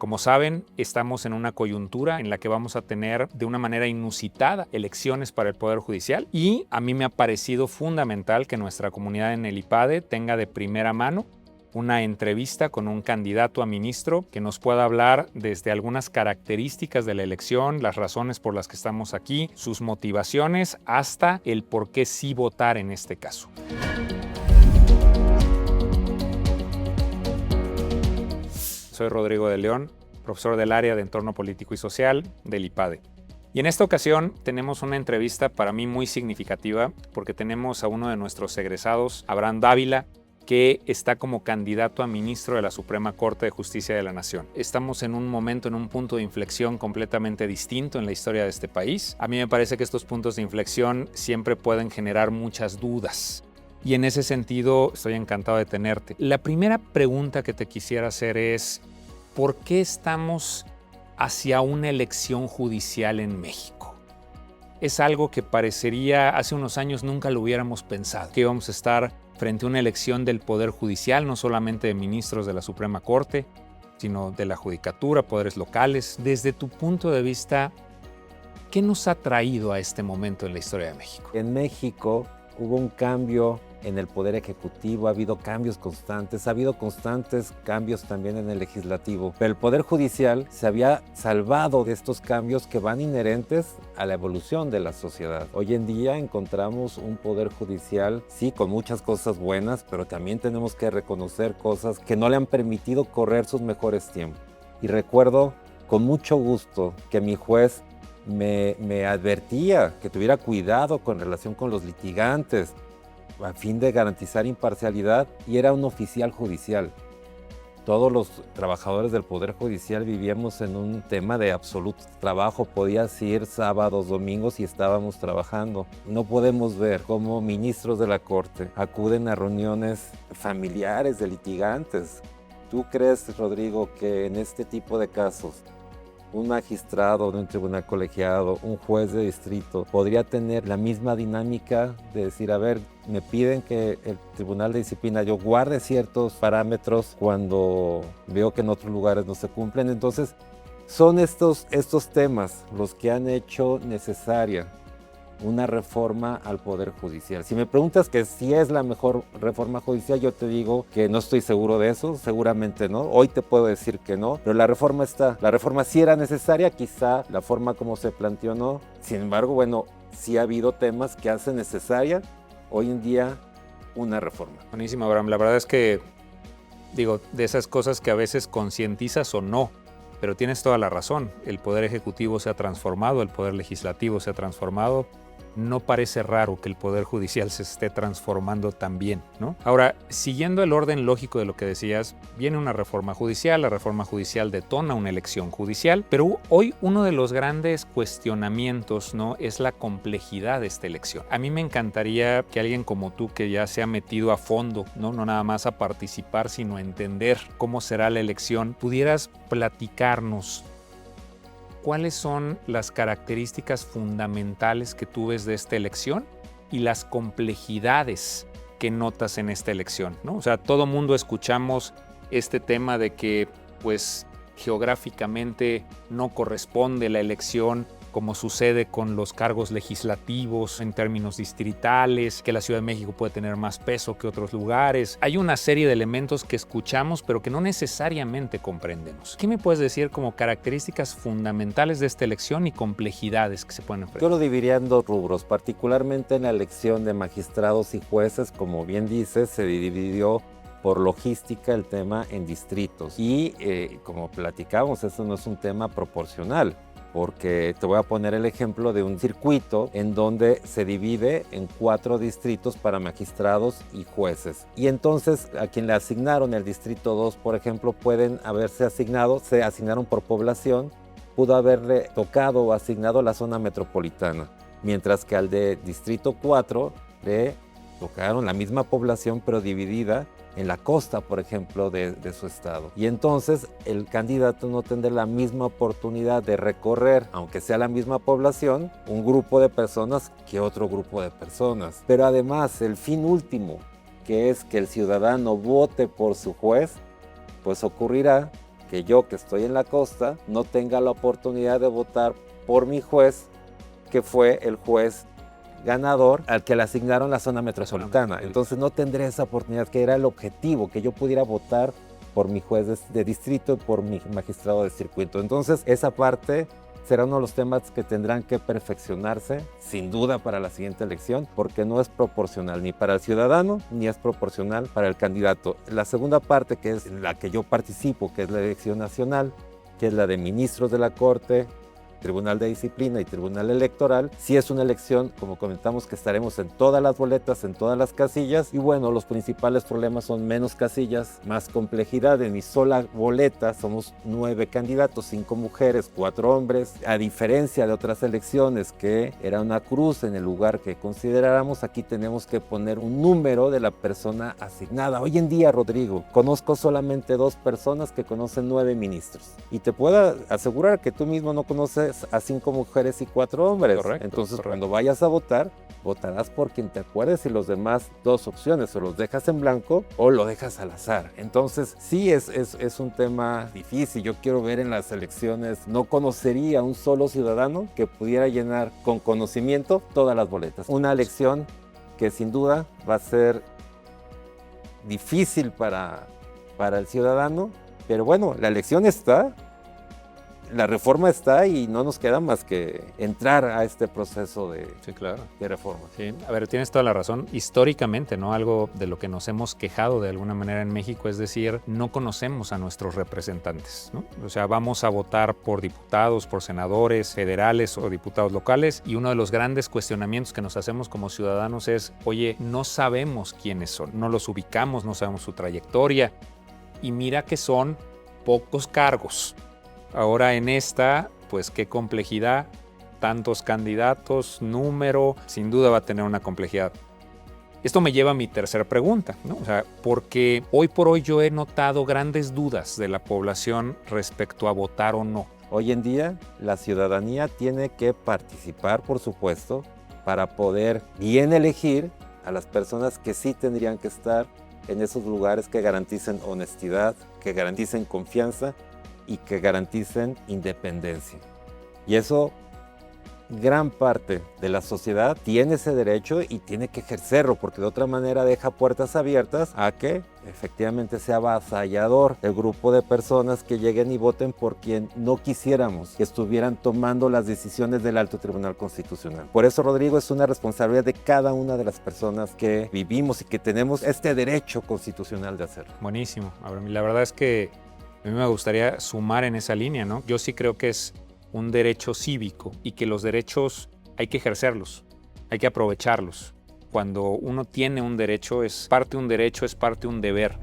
Como saben, estamos en una coyuntura en la que vamos a tener de una manera inusitada elecciones para el Poder Judicial y a mí me ha parecido fundamental que nuestra comunidad en el IPADE tenga de primera mano una entrevista con un candidato a ministro que nos pueda hablar desde algunas características de la elección, las razones por las que estamos aquí, sus motivaciones, hasta el por qué sí votar en este caso. Soy Rodrigo de León, profesor del área de Entorno Político y Social del IPADE. Y en esta ocasión tenemos una entrevista para mí muy significativa porque tenemos a uno de nuestros egresados, Abraham Dávila, que está como candidato a ministro de la Suprema Corte de Justicia de la Nación. Estamos en un momento, en un punto de inflexión completamente distinto en la historia de este país. A mí me parece que estos puntos de inflexión siempre pueden generar muchas dudas. Y en ese sentido estoy encantado de tenerte. La primera pregunta que te quisiera hacer es, ¿por qué estamos hacia una elección judicial en México? Es algo que parecería hace unos años nunca lo hubiéramos pensado, que íbamos a estar frente a una elección del Poder Judicial, no solamente de ministros de la Suprema Corte, sino de la Judicatura, poderes locales. Desde tu punto de vista, ¿qué nos ha traído a este momento en la historia de México? En México hubo un cambio en el Poder Ejecutivo, ha habido cambios constantes, ha habido constantes cambios también en el Legislativo, pero el Poder Judicial se había salvado de estos cambios que van inherentes a la evolución de la sociedad. Hoy en día encontramos un Poder Judicial, sí, con muchas cosas buenas, pero también tenemos que reconocer cosas que no le han permitido correr sus mejores tiempos. Y recuerdo con mucho gusto que mi juez me advertía que tuviera cuidado con relación con los litigantes, a fin de garantizar imparcialidad, y era un oficial judicial. Todos los trabajadores del Poder Judicial vivíamos en un tema de absoluto trabajo. Podías ir sábados, domingos y estábamos trabajando. No podemos ver cómo ministros de la Corte acuden a reuniones familiares de litigantes. ¿Tú crees, Rodrigo, que en este tipo de casos un magistrado de un tribunal colegiado, un juez de distrito, podría tener la misma dinámica de decir, a ver, me piden que el tribunal de disciplina yo guarde ciertos parámetros cuando veo que en otros lugares no se cumplen? Entonces, son estos temas los que han hecho necesaria una reforma al Poder Judicial. Si me preguntas que si es la mejor reforma judicial, yo te digo que no estoy seguro de eso, seguramente no. Hoy te puedo decir que no, pero la reforma está. La reforma sí era necesaria, quizá la forma como se planteó no. Sin embargo, bueno, sí ha habido temas que hacen necesaria hoy en día una reforma. Buenísimo, Abraham. La verdad es que, de esas cosas que a veces concientizas o no, pero tienes toda la razón. El Poder Ejecutivo se ha transformado, el Poder Legislativo se ha transformado. No parece raro que el Poder Judicial se esté transformando también, ¿no? Ahora, siguiendo el orden lógico de lo que decías, viene una reforma judicial, la reforma judicial detona una elección judicial, pero hoy uno de los grandes cuestionamientos, ¿no?, es la complejidad de esta elección. A mí me encantaría que alguien como tú, que ya se ha metido a fondo, no nada más a participar, sino a entender cómo será la elección, pudieras platicarnos ¿cuáles son las características fundamentales que tú ves de esta elección y las complejidades que notas en esta elección, ¿no? O sea, todo mundo escuchamos este tema de que, pues, geográficamente no corresponde la elección, como sucede con los cargos legislativos en términos distritales, que la Ciudad de México puede tener más peso que otros lugares. Hay una serie de elementos que escuchamos, pero que no necesariamente comprendemos. ¿Qué me puedes decir como características fundamentales de esta elección y complejidades que se pueden enfrentar? Yo lo dividiría en dos rubros, particularmente en la elección de magistrados y jueces. Como bien dices, se dividió por logística el tema en distritos. Y como platicamos, eso no es un tema proporcional, porque te voy a poner el ejemplo de un circuito en donde se divide en 4 distritos para magistrados y jueces. Y entonces a quien le asignaron el distrito 2, por ejemplo, pueden haberse asignado, se asignaron por población, pudo haberle tocado o asignado la zona metropolitana, mientras que al de distrito 4 le tocaron la misma población pero dividida en la costa, por ejemplo, de su estado. Y entonces el candidato no tendrá la misma oportunidad de recorrer, aunque sea la misma población, un grupo de personas que otro grupo de personas. Pero además el fin último, que es que el ciudadano vote por su juez, pues ocurrirá que yo, que estoy en la costa, no tenga la oportunidad de votar por mi juez, que fue el juez ganador al que le asignaron la zona metropolitana. Entonces no tendré esa oportunidad, que era el objetivo, que yo pudiera votar por mi juez de distrito, por mi magistrado de circuito. Entonces esa parte será uno de los temas que tendrán que perfeccionarse, sin duda, para la siguiente elección, porque no es proporcional ni para el ciudadano, ni es proporcional para el candidato. La segunda parte, que es la que yo participo, que es la elección nacional, que es la de ministros de la Corte, Tribunal de Disciplina y Tribunal Electoral, sí es una elección, como comentamos, que estaremos en todas las boletas, en todas las casillas, y bueno, los principales problemas son menos casillas, más complejidad. En mi sola boleta somos 9 candidatos, 5 mujeres, 4 hombres, a diferencia de otras elecciones que era una cruz en el lugar que consideráramos. Aquí tenemos que poner un número de la persona asignada. Hoy en día, Rodrigo, conozco solamente 2 personas que conocen 9 ministros, y te puedo asegurar que tú mismo no conoces a 5 mujeres y 4 hombres. Correcto, Entonces, correcto. cuando vayas a votar, votarás por quien te acuerdes, y los demás 2 opciones, o los dejas en blanco o lo dejas al azar. Entonces, sí es un tema difícil. Yo quiero ver en las elecciones, no conocería a un solo ciudadano que pudiera llenar con conocimiento todas las boletas. Una elección que sin duda va a ser difícil para el ciudadano, pero bueno, la elección está. La reforma está y no nos queda más que entrar a este proceso Sí, claro. de reforma. Sí, a ver, tienes toda la razón. Históricamente, ¿no? Algo de lo que nos hemos quejado de alguna manera en México, es decir, no conocemos a nuestros representantes, ¿no? O sea, vamos a votar por diputados, por senadores federales o diputados locales, y uno de los grandes cuestionamientos que nos hacemos como ciudadanos es, oye, no sabemos quiénes son, no los ubicamos, no sabemos su trayectoria, y mira que son pocos cargos. Ahora en esta, pues qué complejidad, tantos candidatos, número, sin duda va a tener una complejidad. Esto me lleva a mi tercera pregunta, ¿no? O sea, porque hoy por hoy yo he notado grandes dudas de la población respecto a votar o no. Hoy en día, la ciudadanía tiene que participar, por supuesto, para poder bien elegir a las personas que sí tendrían que estar en esos lugares que garanticen honestidad, que garanticen confianza y que garanticen independencia. Y eso, gran parte de la sociedad tiene ese derecho y tiene que ejercerlo, porque de otra manera deja puertas abiertas a que efectivamente sea avasallador el grupo de personas que lleguen y voten por quien no quisiéramos que estuvieran tomando las decisiones del Alto Tribunal Constitucional. Por eso, Rodrigo, es una responsabilidad de cada una de las personas que vivimos y que tenemos este derecho constitucional de hacerlo. Buenísimo. Ahora, la verdad es que a mí me gustaría sumar en esa línea, ¿no? Yo sí creo que es un derecho cívico y que los derechos hay que ejercerlos, hay que aprovecharlos. Cuando uno tiene un derecho, es parte un derecho, es parte un deber.